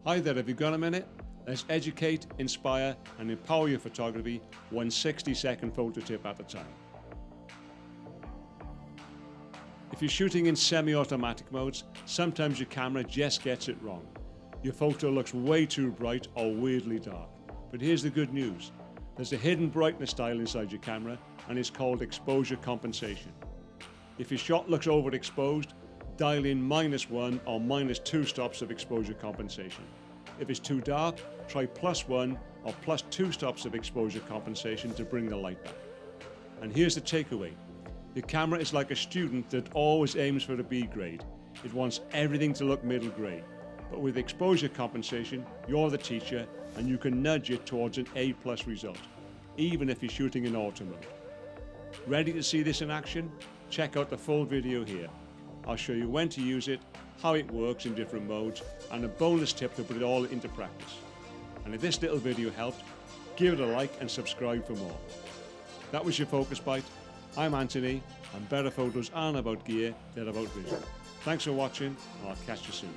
Hi there, have you got a minute? Let's educate, inspire and empower your photography one 60-second photo tip at a time. If you're shooting in semi-automatic modes, sometimes your camera just gets it wrong. Your photo looks way too bright or weirdly dark. But here's the good news. There's a hidden brightness dial inside your camera and it's called exposure compensation. If your shot looks overexposed, dial in -1 or -2 stops of exposure compensation. If it's too dark, try +1 or +2 stops of exposure compensation to bring the light back. And here's the takeaway. Your camera is like a student that always aims for a B grade. It wants everything to look middle grade. But with exposure compensation, you're the teacher and you can nudge it towards an A+ result, even if you're shooting in auto mode. Ready to see this in action? Check out the full video here. I'll show you when to use it, how it works in different modes, and a bonus tip to put it all into practice. And if this little video helped, give it a like and subscribe for more. That was your Focus Bite. I'm Anthony, and better photos aren't about gear, they're about vision. Thanks for watching, and I'll catch you soon.